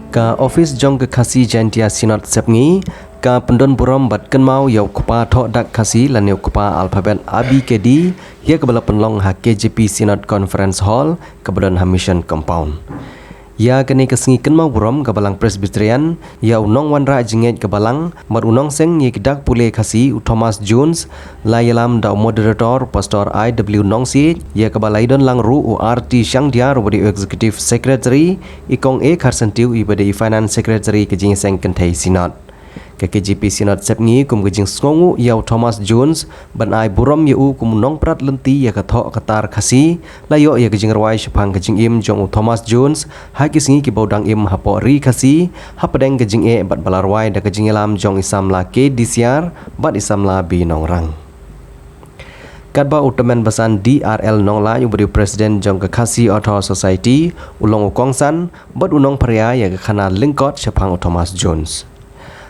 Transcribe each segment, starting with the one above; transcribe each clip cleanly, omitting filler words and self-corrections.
Ka office jong ke khasi jantia sinot sepngi ka pendon burom bat kenmau yau kupa thok dak khasi lan yau kupa alphabet ABKD ya kebala penlong ha KJP Sinod Conference Hall kebadon ha Mission Compound. Ya kini kesengi kenmau burom kebalang Presbyterian ya unong wanra jinget kebalang mar unong seng ye kedak pule khasi Thomas Jones la yalam da moderator Pastor IW Nongsi ya kebalaidon lang ru URT Shangdia robodi Executive Secretary ikong Kharsantiu ibade Finance Secretary kejing seng kentai Sinod. Ke KJP Sinod sepngi kum kejing skongu yau Thomas Jones ban ai burom yu kum nong prat lenti ya kathok katar khasi layo ya kejing rawai shapang kejing im jong Thomas Jones ha kisingi ki baudang im hapo ri khasi ha padeng kejing bat balarwai da kejing lam jong isam la ke disiar bat isam la bi nongrang. Kadba Utaman Basan DRL Nongla ubari Presiden jong ke khasi Author Society ulong ukongsan bat unong pria ya ke khana lingkot shapang Thomas Jones.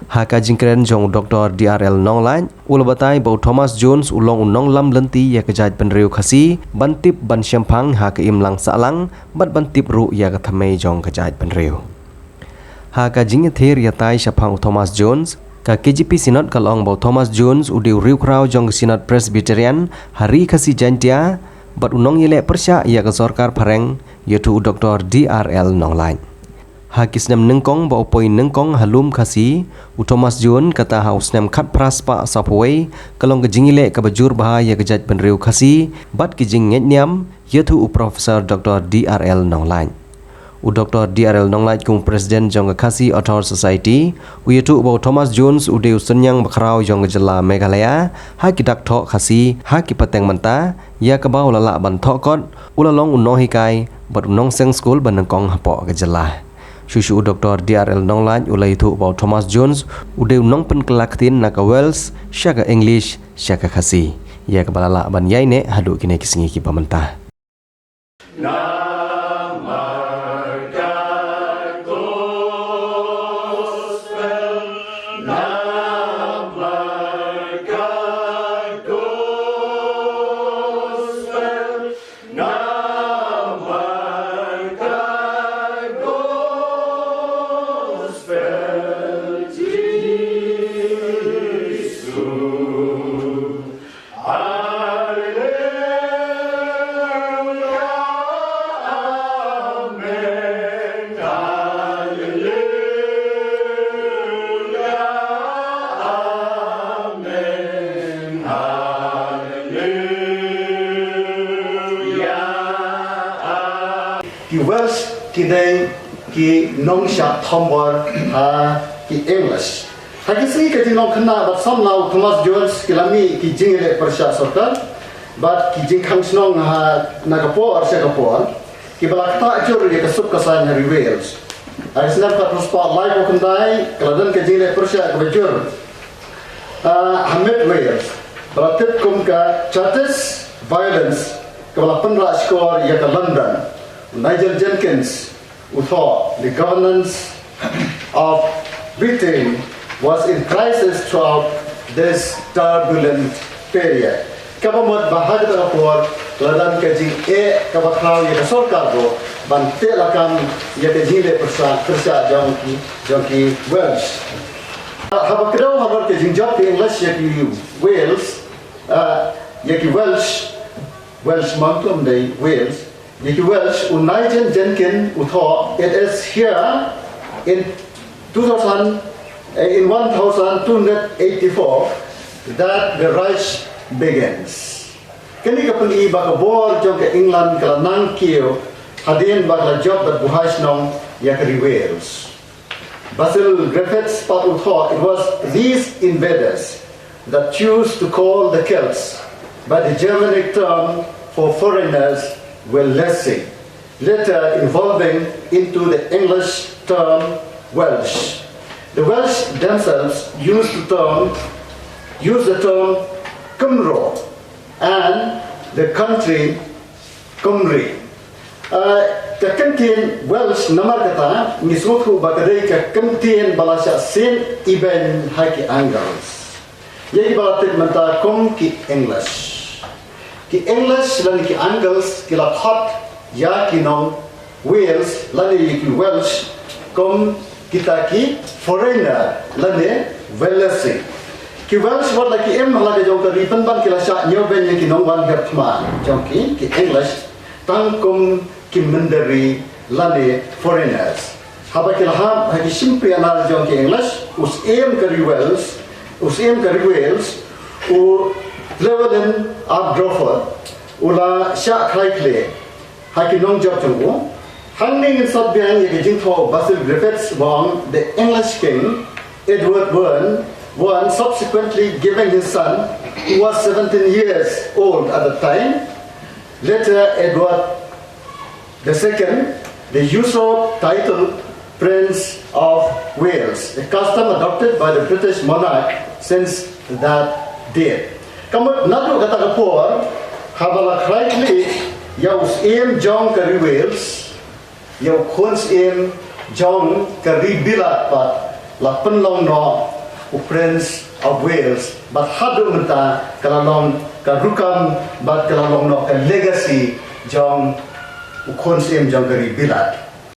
Haka jingkren jong Dr. DRL Nonglan ulabatai bau Thomas Jones ulong unong lam lenti ya kejait penriu khasi bantip ban syampang haka imlang salang bat bantip ru ya kathamai jong kejait penriu. Haka jingethir ya tai syapang Thomas Jones ka KJP Sinod kalong bau Thomas Jones udiu riu krau jong Sinod Presbyterian hari khasi jantia bat unong yele persya ya ke sorkar pareng yaitu Dr. DRL Nonglan. Hakisnam nengkong ba opoi nengkong halum khasi Thomas Jones kata hausnam khat praspa sapway kalong kejingile ka bajur bahaya kejat penriu khasi bat kijing ngetnyam yaitu Profesor Dr. DRL Nonglan. Dr. DRL Nonglan kung Presiden jong khasi Author Society yaitu ba Thomas Jones udeu senyang bakrau jong jela Meghalaya ha kidak thok khasi ha kipateng manta ya ka bau lala ban thokot ulalong unohi kai bat unong seng school ban nengkong hapo ka jela. Susu Dr. DRL Nonglan ulai thu bau Thomas Jones udeu nong pen kelaktin naka Wales syaka English syaka khasi ya kebalala ban yaine hadu kini kisingi ki pamenta. Ki Welsh kidai ki nong shat thombor ha ki English. Hakisi ke nong khna but somehow Thomas Jones kilami ki jingile persya sorkar but ki jing khang snong ha nagapo or sekapo ki balakta ajur ye kasuk kasan hari Wales. Aisna ka prospa live okandai kaladan ke jingile persya ke bajur. Hamid Wales. Beratit kum ka charges violence ke balapan ra skor ye ke London. Nigel Jenkins, who thought the governance of Britain was in crisis throughout this turbulent period. Kabamot bahag na por ladan kajing kabakraw ya sorkar go ban telakam ya kajile persa jongki Welsh. Habakraw habar kajing job English ya ki Wales ya ki Welsh mangtum day Wales. Yaki Welsh, Nigel Jenkins, thought it is here in 1284 that the Reich begins. Kani kapun I bakabor jog ke England kala nang kiyo hadin bakla job that buhash nong yakari Wales. Basil Griffiths thought it was these invaders that choose to call the Celts by the Germanic term for foreigners were lessing, later evolving into the English term Welsh. The Welsh themselves used the term Cymro and the country Cymru. Kekentin Welsh namar kata misutku bakadai kekentin balasya sin iben haki Angles. Jadi balatit menta kom ki English. Ki English dan ki Angles kila hot ya ki nong Wales lani ki Welsh kom kita ki foreigner lane Welsh ki Welsh word lagi lagi jong ke ripen ban ki la sha nyoben ki nong wan gap ma jong ki English tangkum ki menderi lane foreigners haba ki laham hagi simple anal jong ki English us aim ke Wales u levelen abdrofer ula sha khaikle hagi nong job jong Hanging in Southbank, you can for Basil Griffiths born the English king, Edward I, subsequently giving his son, who was 17 years old at the time, later Edward II, the usurped title Prince of Wales, a custom adopted by the British monarch since that date. Kamu nadu kata kapur, habala rightly, yaus aim John Curry Wales, yang khons em John kari bilat pat la penlong no Prince of Wales but hadu menta kalalong karukam but kalalong no ka legacy John khons em John kari bilat